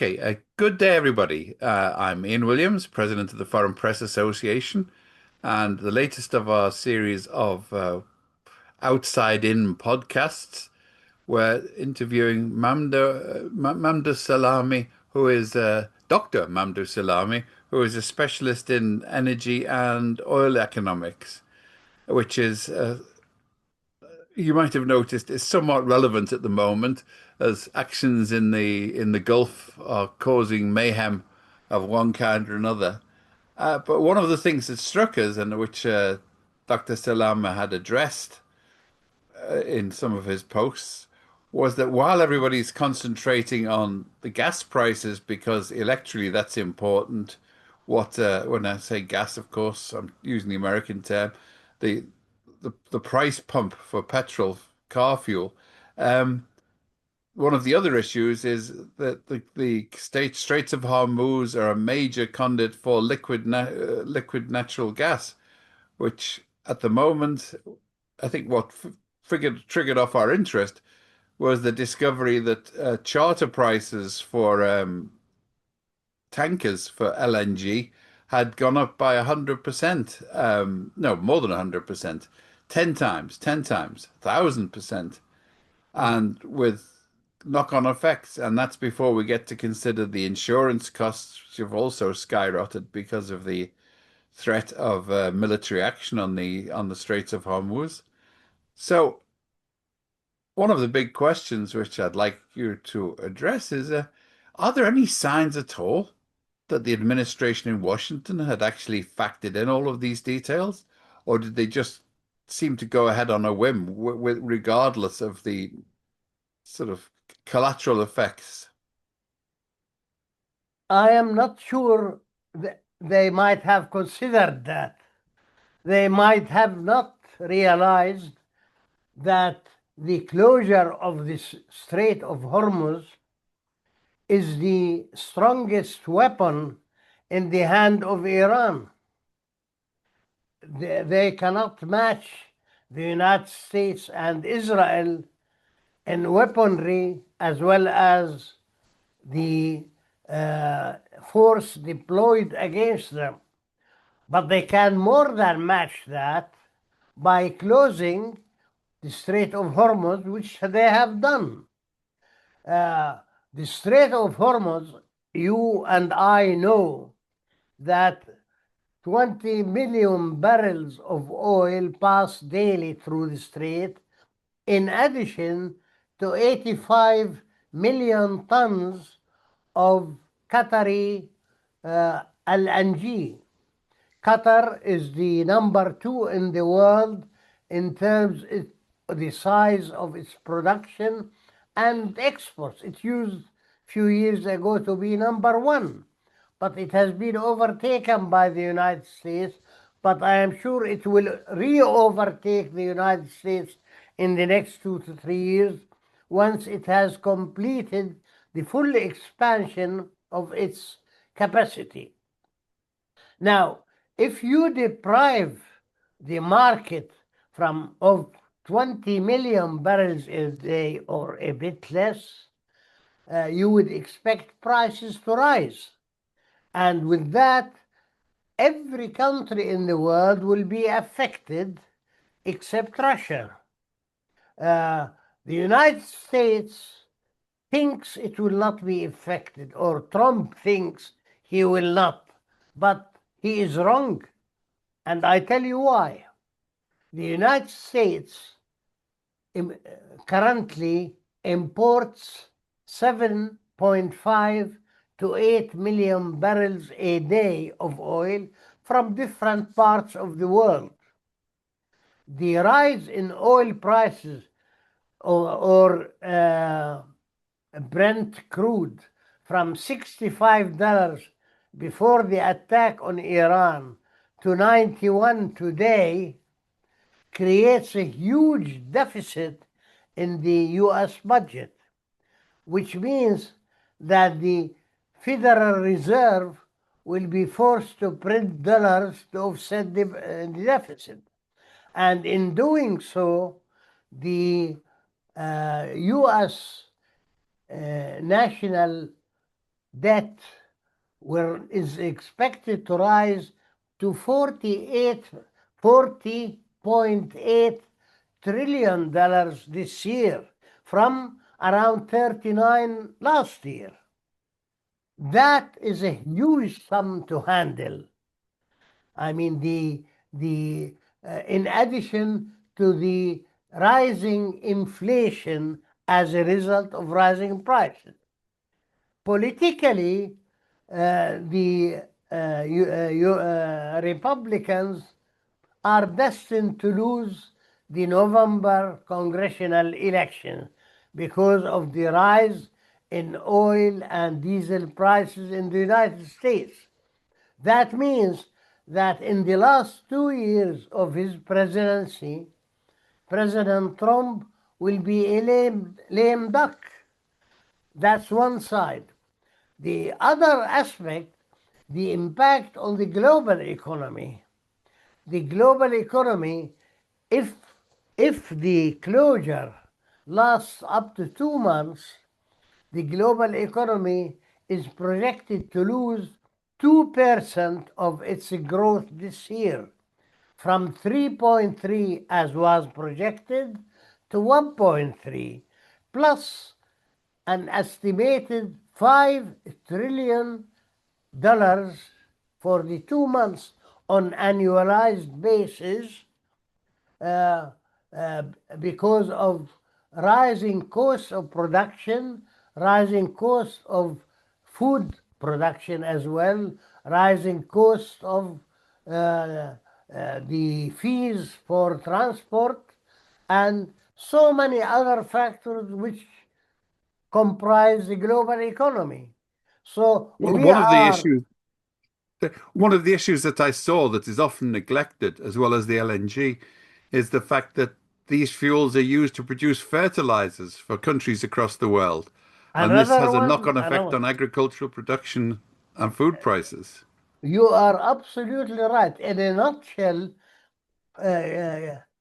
Okay, good day, everybody. I'm Ian Williams, President of the Foreign Press Association, and the latest of our series of Outside In podcasts. We're interviewing Mamdouh Salameh, who is Dr. Mamdouh Salameh, who is a specialist in energy and oil economics, which is you might have noticed is somewhat relevant at the moment as actions in the Gulf are causing mayhem of one kind or another. But one of the things that struck us, and which Dr. Salama had addressed in some of his posts, was that while everybody's concentrating on the gas prices because electorally that's important, when I say gas, of course, I'm using the American term, the the price pump for petrol car fuel. Um, One of the other issues is that the Straits of Hormuz are a major conduit for liquid natural gas, which at the moment, I think what triggered off our interest was the discovery that charter prices for tankers for LNG had gone up by 100%. No, more than 100%. 10 times, 1,000%. And with knock-on effects. And that's before we get to consider the insurance costs, which have also skyrocketed because of the threat of military action on the Straits of Hormuz. So one of the big questions which I'd like you to address is, are there any signs at all that the administration in Washington had actually factored in all of these details, or did they just seem to go ahead on a whim, regardless of the sort of collateral effects? I am not sure that they might have considered that. They might have not realized that the closure of this Strait of Hormuz is the strongest weapon in the hand of Iran. They cannot match the United States and Israel in weaponry as well as the force deployed against them. But they can more than match that by closing the Strait of Hormuz, which they have done. The Strait of Hormuz, you and I know that 20 million barrels of oil pass daily through the strait, in addition to 85 million tons of Qatari LNG. Qatar is the number 2 in the world in terms of the size of its production and exports. It used a few years ago to be number 1, but it has been overtaken by the United States. But I am sure it will re-overtake the United States in the next 2 to 3 years once it has completed the full expansion of its capacity. Now, if you deprive the market of 20 million barrels a day or a bit less, you would expect prices to rise. And with that, every country in the world will be affected except Russia. The United States thinks it will not be affected, or Trump thinks he will not, but he is wrong. And I tell you why. The United States currently imports 7.5 to 8 million barrels a day of oil from different parts of the world. The rise in oil prices or Brent crude from $65 before the attack on Iran to 91 today creates a huge deficit in the US budget, which means that the Federal Reserve will be forced to print dollars to offset the deficit. And in doing so, the US national debt is expected to rise to 40.8 trillion dollars this year from around 39 last year. That is a huge sum to handle. I mean, in addition to the rising inflation as a result of rising prices. Politically, the Republicans are destined to lose the November congressional election because of the rise in oil and diesel prices in the United States. That means that in the last 2 years of his presidency, President Trump will be a lame duck. That's one side. The other aspect, the impact on the global economy. The global economy, if, if the closure lasts up to 2 months, the global economy is projected to lose 2% of its growth this year, from 3.3 as was projected to 1.3, plus an estimated $5 trillion for the 2 months on annualized basis, uh, uh, because of rising costs of production, rising costs of food production as well, rising costs of the fees for transport, and so many other factors which comprise the global economy. So Well, we are, one of the issues that I saw that is often neglected, as well as the LNG, is the fact that these fuels are used to produce fertilizers for countries across the world. And this another has a one, knock-on effect another. on agricultural production and food prices. You are absolutely right. In a nutshell,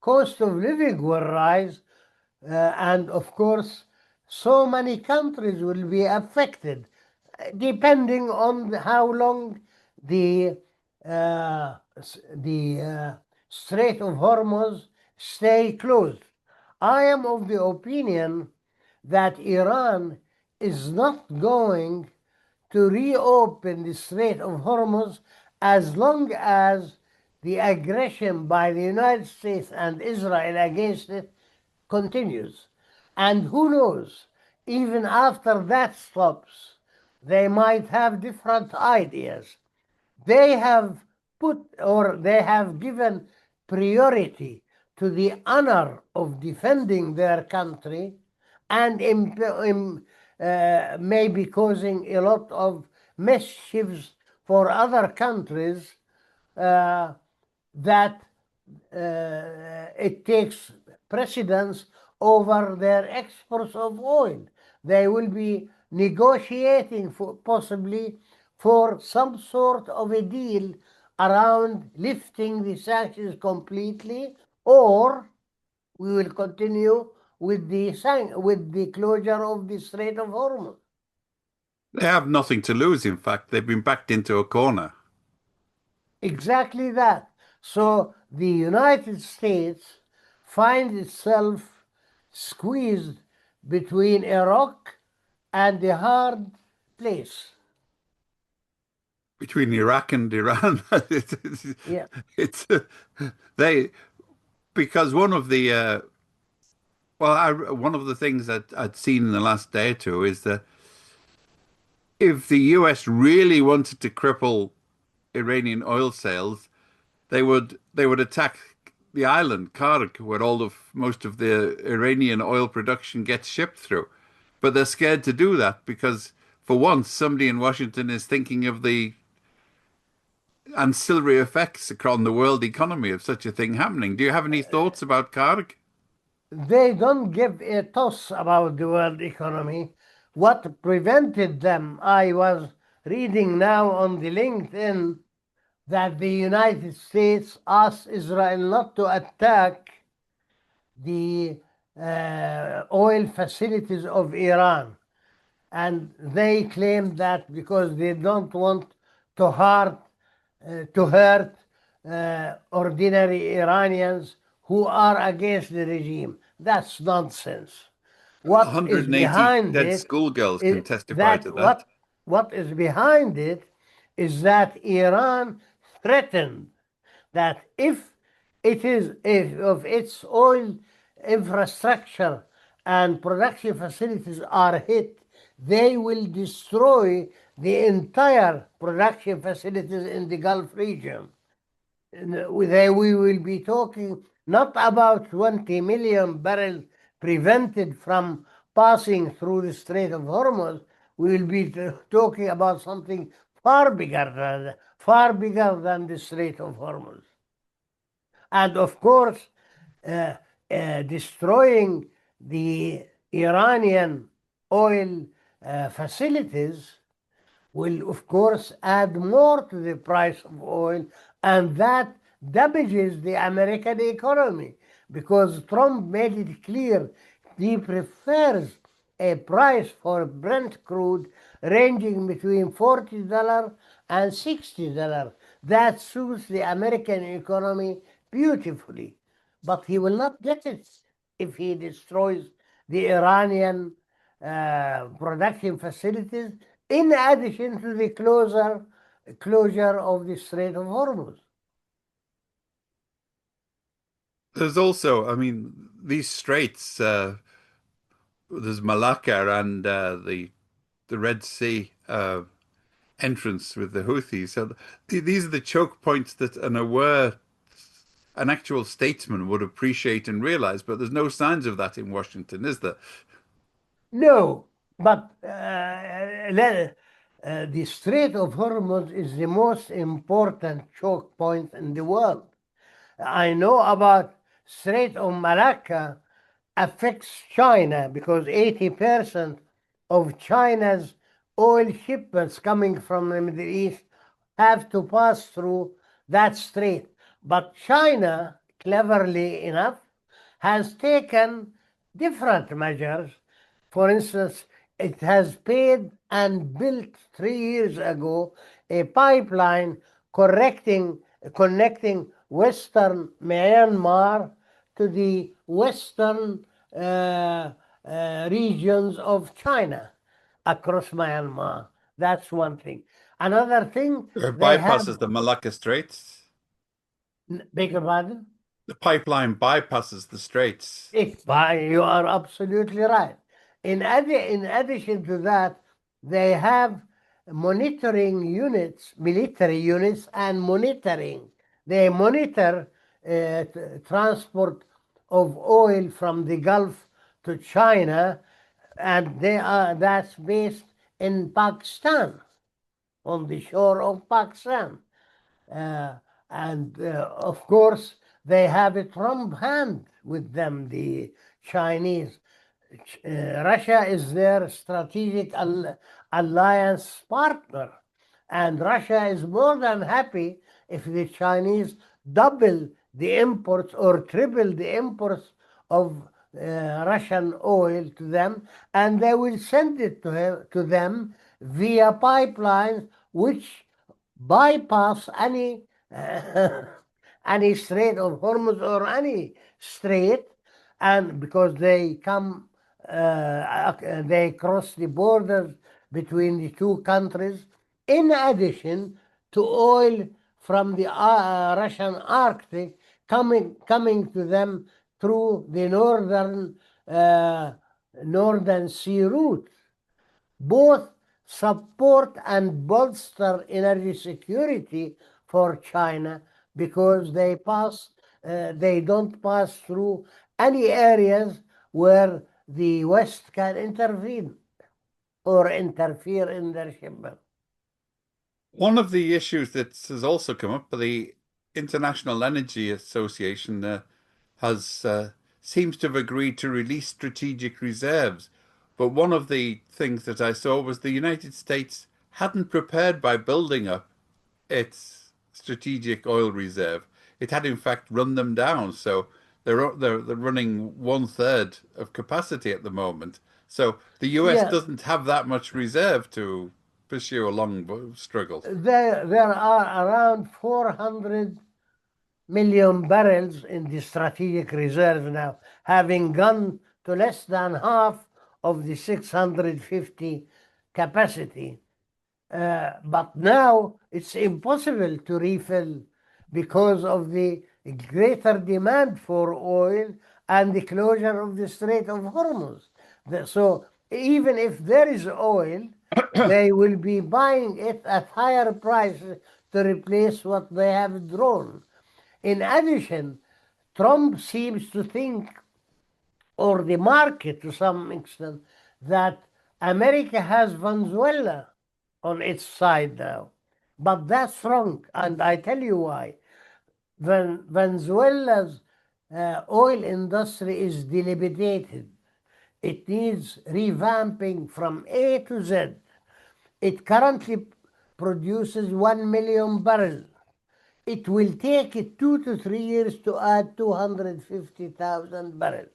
cost of living will rise, and of course, so many countries will be affected, depending on how long the Strait of Hormuz stay closed. I am of the opinion that Iran is not going to reopen the Strait of Hormuz as long as the aggression by the United States and Israel against it continues. And who knows, even after that stops, they might have different ideas. They have they have given priority to the honor of defending their country, and may be causing a lot of mischiefs for other countries, uh, that it takes precedence over their exports of oil. They will be negotiating for possibly for some sort of a deal around lifting the sanctions completely, or we will continue with the closure of the Strait of Hormuz. They have nothing to lose, in fact. They've been backed into a corner. Exactly that. So the United States finds itself squeezed between a rock and a hard place. Between Iraq and Iran. Yeah. It's they because one of the things that I'd seen in the last day or two is that if the US really wanted to cripple Iranian oil sales, they would attack the island, Karg, where most of the Iranian oil production gets shipped through. But they're scared to do that because for once somebody in Washington is thinking of the ancillary effects across the world economy of such a thing happening. Do you have any thoughts about Karg? They don't give a toss about the world economy. What prevented them, I was reading now on the LinkedIn that the United States asked Israel not to attack the oil facilities of Iran. and they claim that because they don't want to hurt ordinary Iranians who are against the regime. That's nonsense. What is 180 behind dead it schoolgirls can is testify that to that. what is behind it is that Iran threatened that if its oil infrastructure and production facilities are hit, they will destroy the entire production facilities in the Gulf region. We will be talking not about 20 million barrels prevented from passing through the Strait of Hormuz. We will be talking about something far bigger than the Strait of Hormuz. And of course, uh, destroying the Iranian oil facilities will, of course, add more to the price of oil, and that damages the American economy because Trump made it clear he prefers a price for Brent crude ranging between $40 and $60. That suits the American economy beautifully. But he will not get it if he destroys the Iranian production facilities, in addition to the closure of the Strait of Hormuz. There's also, I mean, these straits, there's Malacca and the Red Sea entrance with the Houthis. So these are the choke points that an actual statesman would appreciate and realize, but there's no signs of that in Washington, is there? No, but the Strait of Hormuz is the most important choke point in the world. I know about Strait of Malacca affects China because 80% of China's oil shipments coming from the Middle East have to pass through that strait. But China, cleverly enough, has taken different measures. For instance, it has paid and built 3 years ago a pipeline connecting Western Myanmar to the western regions of China across Myanmar. That's one thing. Another thing, It they have, bypasses the Malacca Straits. beg your pardon? The pipeline bypasses the straits. You are absolutely right. In addition to that, they have monitoring units, military units, and monitoring. They monitor transport of oil from the Gulf to China, and that's based in Pakistan, on the shore of Pakistan. Uh, and of course, they have a Trump hand with them, the Chinese. Russia is their strategic alliance partner. And Russia is more than happy if the Chinese double the imports or triple the imports of Russian oil to them, and they will send it to them via pipelines which bypass any Strait of Hormuz or any strait, and because they cross the borders between the two countries, in addition to oil from the Russian Arctic coming to them through the northern sea route. Both support and bolster energy security for China because they don't pass through any areas where the West can intervene or interfere in their shipment. One of the issues that has also come up, the International Energy Association has seems to have agreed to release strategic reserves. But one of the things that I saw was the United States hadn't prepared by building up its strategic oil reserve. It had in fact run them down. So they're running one third of capacity at the moment. So the US Yeah, doesn't have that much reserve to pursue a long struggle. there are around 400 million barrels in the strategic reserve now, having gone to less than half of the 650 capacity. But now it's impossible to refill because of the greater demand for oil and the closure of the Strait of Hormuz. So even if there is oil, they will be buying it at higher prices to replace what they have drawn. In addition, Trump seems to think, or the market to some extent, that America has Venezuela on its side now. But that's wrong, and I tell you why. Venezuela's oil industry is dilapidated. It needs revamping from A to Z. It currently produces 1 million barrels. It will take it 2 to 3 years to add 250,000 barrels.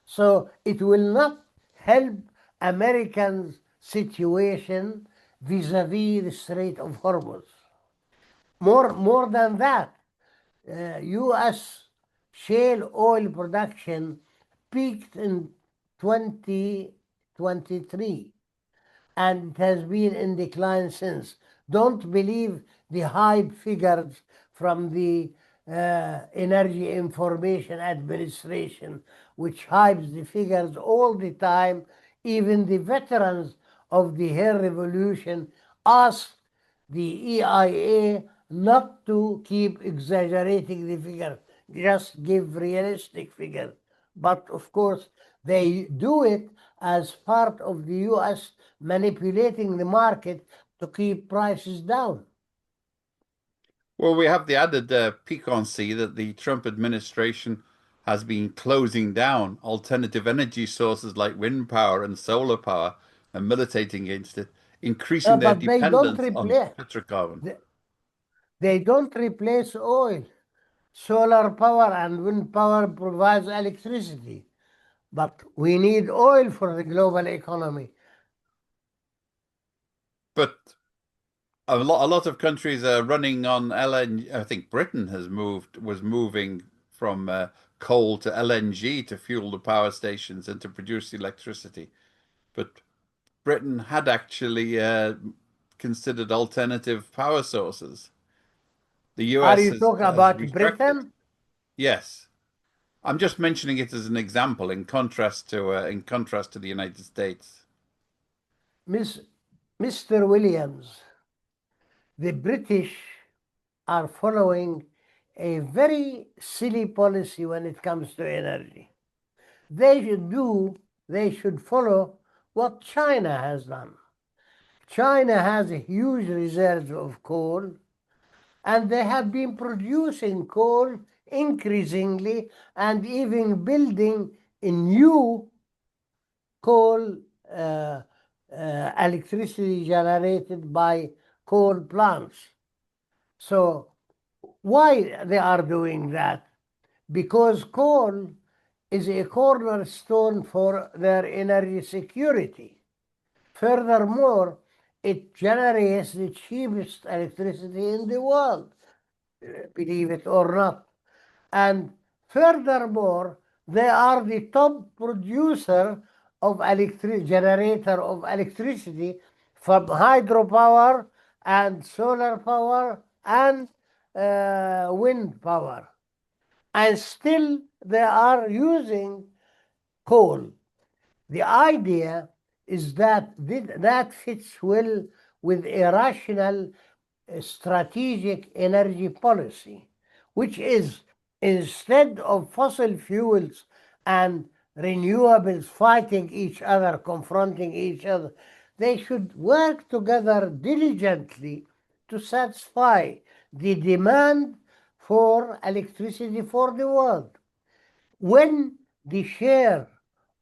So it will not help Americans' situation vis-a-vis the Strait of Hormuz. More than that, U.S. shale oil production peaked in 2023 and it has been in decline since. Don't believe the hype figures from the Energy Information Administration, which hypes the figures all the time. Even the veterans of the hair revolution asked the EIA not to keep exaggerating the figures, just give realistic figures. But of course, they do it as part of the US manipulating the market to keep prices down. Well, we have the added piquancy that the Trump administration has been closing down alternative energy sources like wind power and solar power and militating against it, increasing their But dependence on petrocarbon. they, they don't replace oil. Solar power and wind power provides electricity, but we need oil for the global economy. But a lot of countries are running on LNG. I think Britain was moving from coal to LNG to fuel the power stations and to produce electricity. But Britain had actually considered alternative power sources. The Are US you talking has about retracted. Britain? Yes, I'm just mentioning it as an example in contrast to the United States. Miss, Mr. Williams, the British are following a very silly policy when it comes to energy. They should do, they should follow what China has done. China has a huge reserve of coal, and they have been producing coal increasingly and even building a new coal electricity generated by coal plants. So why they are doing that? Because coal is a cornerstone for their energy security. Furthermore, it generates the cheapest electricity in the world, believe it or not. And furthermore, they are the top producer of generator of electricity from hydropower and solar power and wind power. And still they are using coal. The idea is that that fits well with a rational strategic energy policy, which is instead of fossil fuels and renewables fighting each other, confronting each other, they should work together diligently to satisfy the demand for electricity for the world. When the share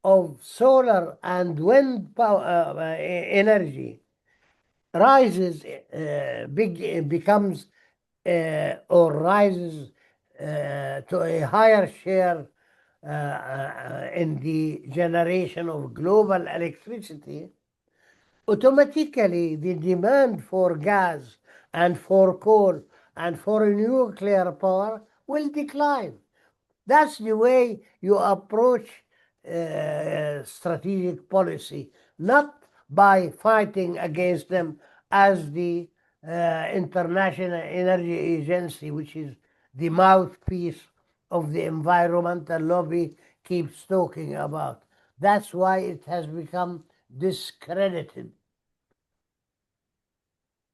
of solar and wind power, energy rises, becomes or rises to a higher share in the generation of global electricity, automatically the demand for gas and for coal and for nuclear power will decline. That's the way you approach strategic policy, not by fighting against them as the International Energy Agency, which is the mouthpiece of the environmental lobby, keeps talking about. That's why it has become discredited.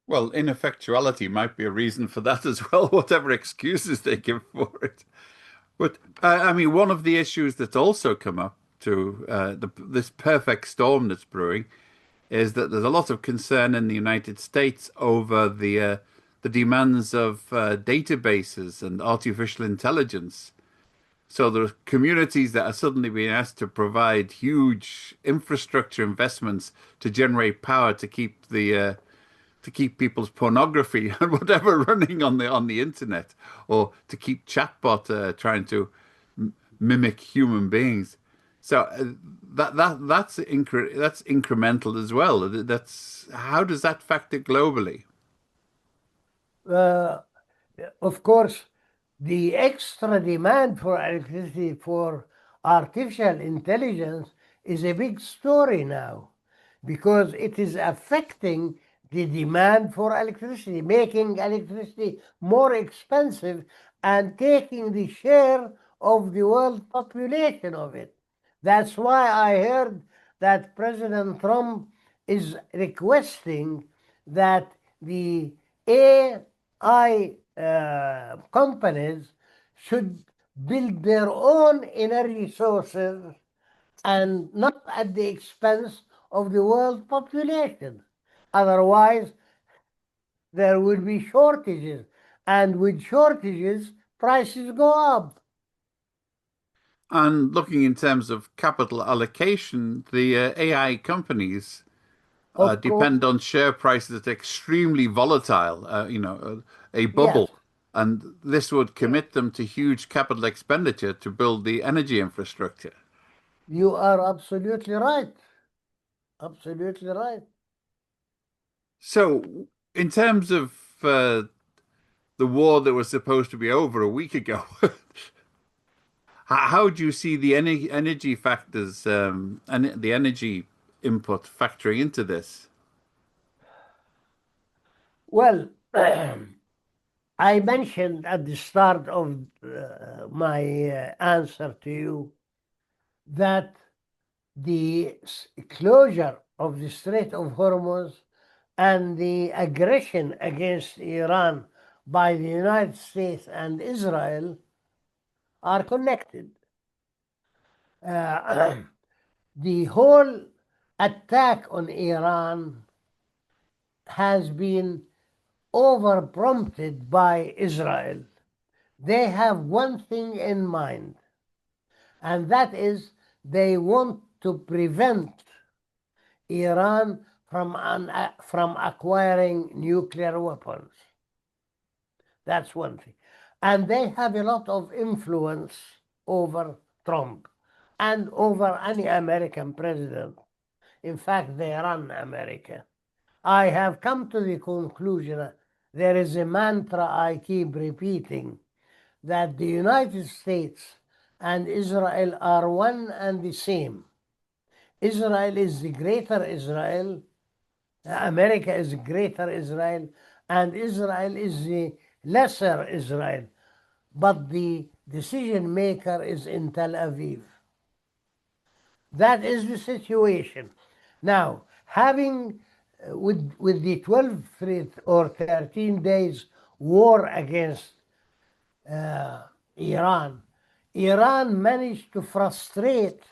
Well, ineffectuality might be a reason for that as well, whatever excuses they give for it. But I mean, one of the issues that's also come up to this perfect storm that's brewing is that there's a lot of concern in the United States over the demands of databases and artificial intelligence. So there are communities that are suddenly being asked to provide huge infrastructure investments to generate power to keep people's pornography and whatever running on the internet, or to keep chatbot trying to mimic human beings. So that's incremental as well. That's how does that factor globally? Uh, of course, the extra demand for electricity for artificial intelligence is a big story now because it is affecting the demand for electricity, making electricity more expensive and taking the share of the world population of it. That's why I heard that President Trump is requesting that the AI companies should build their own energy sources and not at the expense of the world population. Otherwise, there will be shortages, and with shortages, prices go up. And looking in terms of capital allocation, the AI companies Of course, depend on share prices that are extremely volatile, a yes, bubble. And this would commit them to huge capital expenditure to build the energy infrastructure. you are absolutely right. Absolutely right. So, in terms of the war that was supposed to be over a week ago, how do you see the energy factors and the energy input factoring into this? Well, I mentioned at the start of my answer to you that the closure of the Strait of Hormuz and the aggression against Iran by the United States and Israel are connected. Uh, the whole attack on Iran has been over prompted by Israel. They have one thing in mind, and that is they want to prevent Iran from acquiring nuclear weapons. That's one thing. And they have a lot of influence over Trump and over any American president. In fact, they run America. I have come to the conclusion there is a mantra I keep repeating that the United States and Israel are one and the same. Israel is the greater Israel, America is greater Israel, and Israel is the lesser Israel. But the decision maker is in Tel Aviv. That is the situation. Now, having with the 12 or 13 days war against uh, Iran, Iran managed to frustrate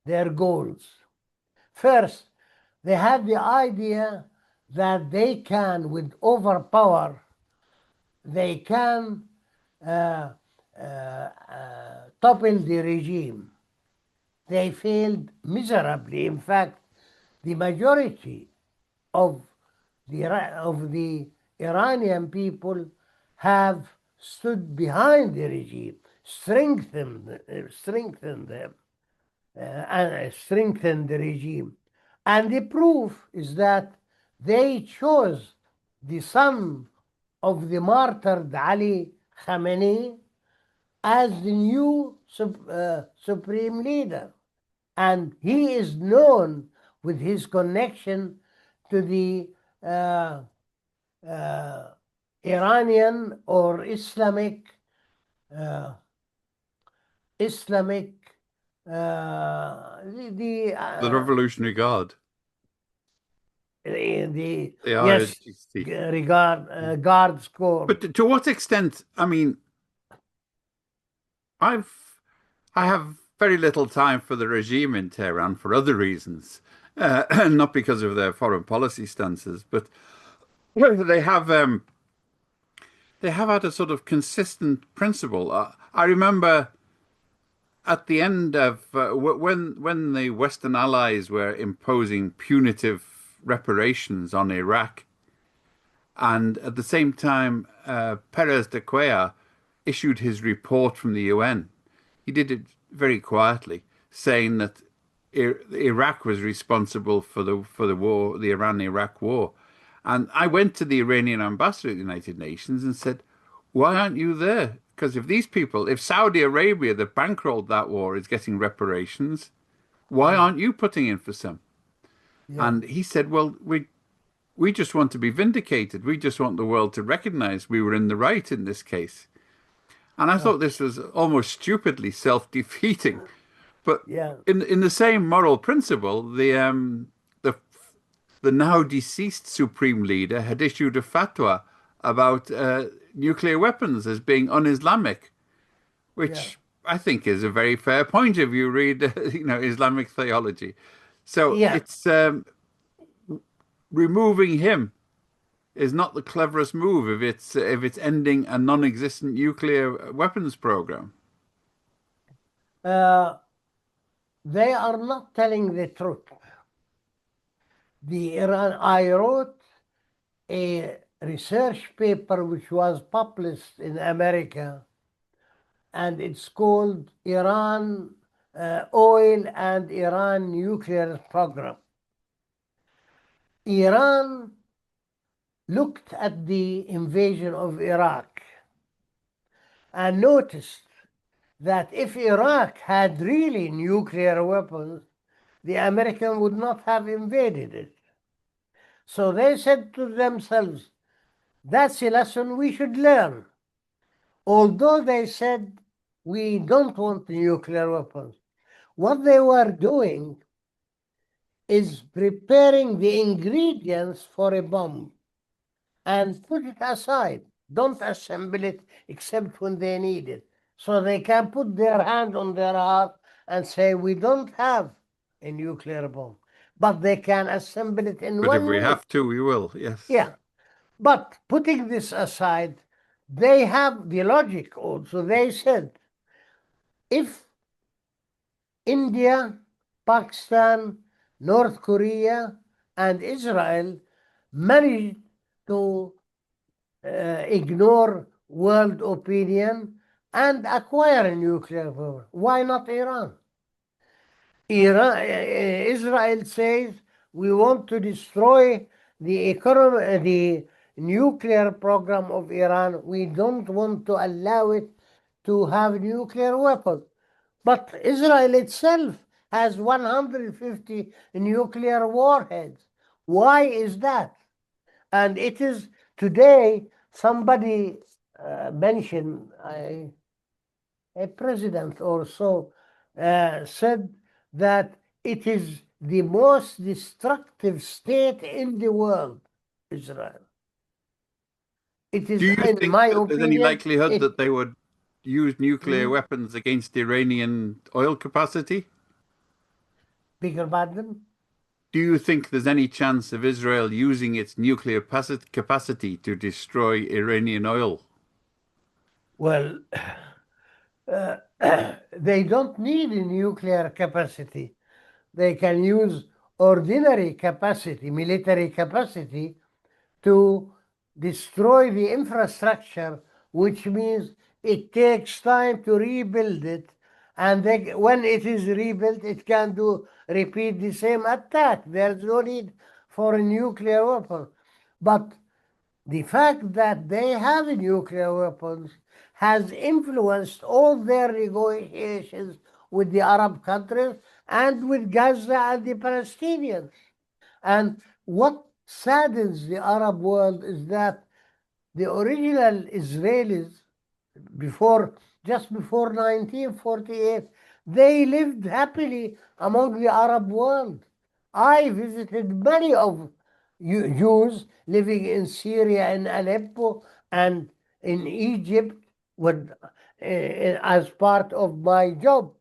their goals. First, they had the idea that they can, with overpower, they can topple the regime. They failed miserably. In fact, the majority of the Iranian people have stood behind the regime. strengthen them, and strengthen the regime. And the proof is that they chose the son of the martyred Ali Khamenei as the new supreme leader. And he is known with his connection to the uh, uh, Iranian or uh, Islamic, The Revolutionary Guard, the the yes, IRGC. guards corps. But to what extent? I mean, I've I have very little time for the regime in Tehran for other reasons, not because of their foreign policy stances, but they have had a sort of consistent principle. I remember at the end of when the Western allies were imposing punitive reparations on Iraq, and at the same time, Perez de Cuellar issued his report from the UN. He did it very quietly, saying that Iraq was responsible for the war, the Iran-Iraq war. And I went to the Iranian ambassador at the United Nations and said, "Why aren't you there? Because if Saudi Arabia that bankrolled that war is getting reparations, why Yeah, aren't you putting in for some?" yeah, And he said, "Well, we just want to be vindicated. We just want the world to recognize we were in the right in this case." And I yeah, thought this was almost stupidly self-defeating. But yeah, in the same moral principle, the the now deceased supreme leader had issued a fatwa about nuclear weapons as being un-Islamic, yeah, which I think is a very fair point if you read Islamic theology. So yeah. it's removing him is not the cleverest move if it's ending a non-existent nuclear weapons program. Uh, they are not telling the truth. I wrote a research paper which was published in America, and it's called Iran Oil and Iran Nuclear Program. Iran looked at the invasion of Iraq and noticed that if Iraq had really nuclear weapons, the American would not have invaded it. So they said to themselves, that's a lesson we should learn. Although they said we don't want nuclear weapons, what they were doing is preparing the ingredients for a bomb and put it aside. Don't assemble it except when they need it. So they can put their hand on their heart and say, we don't have a nuclear bomb. But they can assemble it in But if 1 minute. we have to, we will. Yes. Yeah. But putting this aside, they have the logic also. They said, if India, Pakistan, North Korea, and Israel manage to ignore world opinion and acquire a nuclear power, why not Iran? Israel says we want to destroy the nuclear program of Iran. We don't want to allow it to have nuclear weapons. But Israel itself has 150 nuclear warheads. Why is that? And it is today somebody mentioned a president or so said that it is the most destructive state in the world, Israel. It Do is, you in think my that there's any opinion, likelihood it. that they would use nuclear Hmm, weapons against Iranian oil capacity? bigger pardon? Do you think there's any chance of Israel using its nuclear capacity to destroy Iranian oil? Well, uh, they don't need a nuclear capacity. They can use ordinary capacity, military capacity, to destroy the infrastructure, which means It takes time to rebuild it, and when it is rebuilt, it can do repeat the same attack. There's no need for a nuclear weapon. But the fact that they have nuclear weapons has influenced all their negotiations with the Arab countries and with Gaza and the Palestinians. And what saddens the Arab world is that the original Israelis, before just before 1948, they lived happily among the Arab world. I visited many of Jews living in Syria, in Aleppo, and in Egypt as part of my job.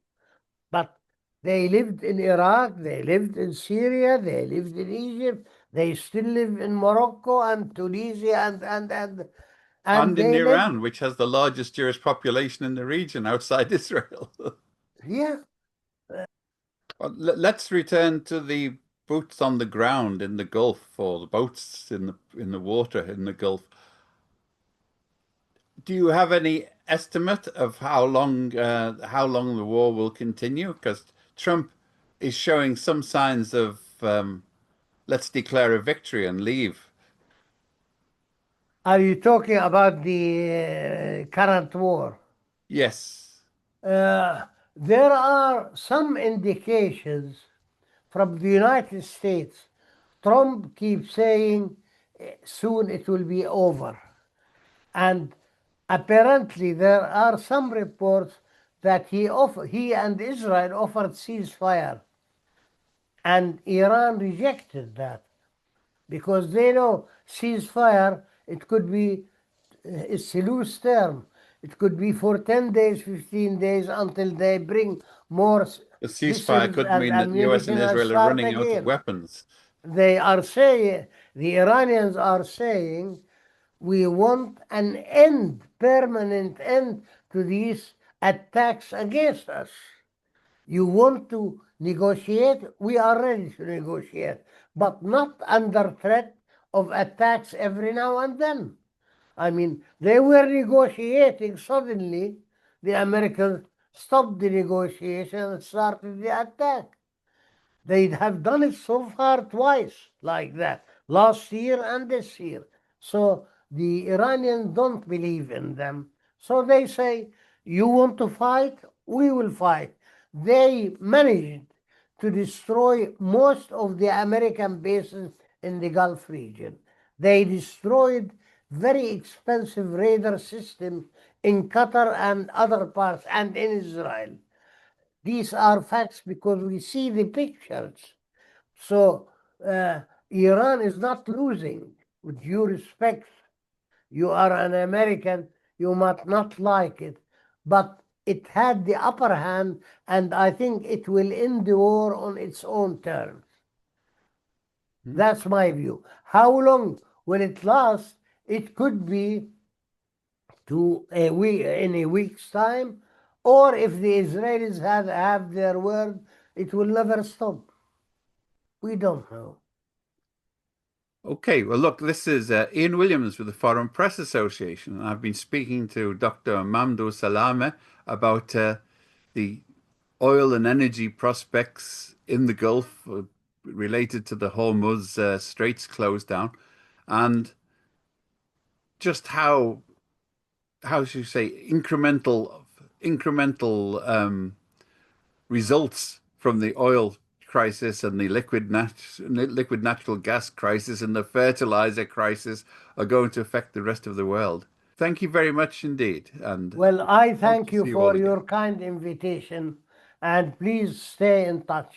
But they lived in Iraq, they lived in Syria, they lived in Egypt, they still live in Morocco and Tunisia and And in they live, Iran, which has the largest Jewish population in the region outside Israel. yeah. Well, let's return to the boots on the ground in the Gulf, or the boats in the water in the Gulf. Do you have any estimate of how long the war will continue? Because Trump is showing some signs of let's declare a victory and leave. Are you talking about the current war? Yes. There are some indications from the United States. Trump keeps saying soon it will be over. And apparently, there are some reports that he and Israel offered ceasefire, and Iran rejected that because they know ceasefire, it could be it's a loose term. It could be for 10 days, 15 days until they bring more A ceasefire missiles could and mean that the US and ammunition and Israel are start running out of again. weapons. They are saying, the Iranians are saying, we want an end, permanent end to these attacks against us. You want to negotiate? We are ready to negotiate, but not under threat of attacks every now and then. I mean, they were negotiating. Suddenly, the Americans stopped the negotiation and started the attack. They have done it so far twice like that, last year and this year. So the Iranians don't believe in them. So they say, you want to fight? We will fight. They managed to destroy most of the American bases in the Gulf region. They destroyed very expensive radar systems in Qatar and other parts and in Israel. These are facts because we see the pictures. So Iran is not losing. With due respect, you are an American, you might not like it, but it had the upper hand, and I think it will end the war on its own terms. Hmm. That's my view. How long will it last? It could be to a week in a week's time, or if the Israelis have their word, it will never stop. We don't know. Okay, well, look, this is Ian Williams with the Foreign Press Association, and I've been speaking to Dr. Mamdouh Salameh about the oil and energy prospects in the Gulf related to the Hormuz Straits close down, and just how should you say incremental results from the oil crisis and the liquid natural gas crisis and the fertilizer crisis are going to affect the rest of the world. Thank you very much indeed, and Well, I hope thank to you see you all for again. your kind invitation, and please stay in touch.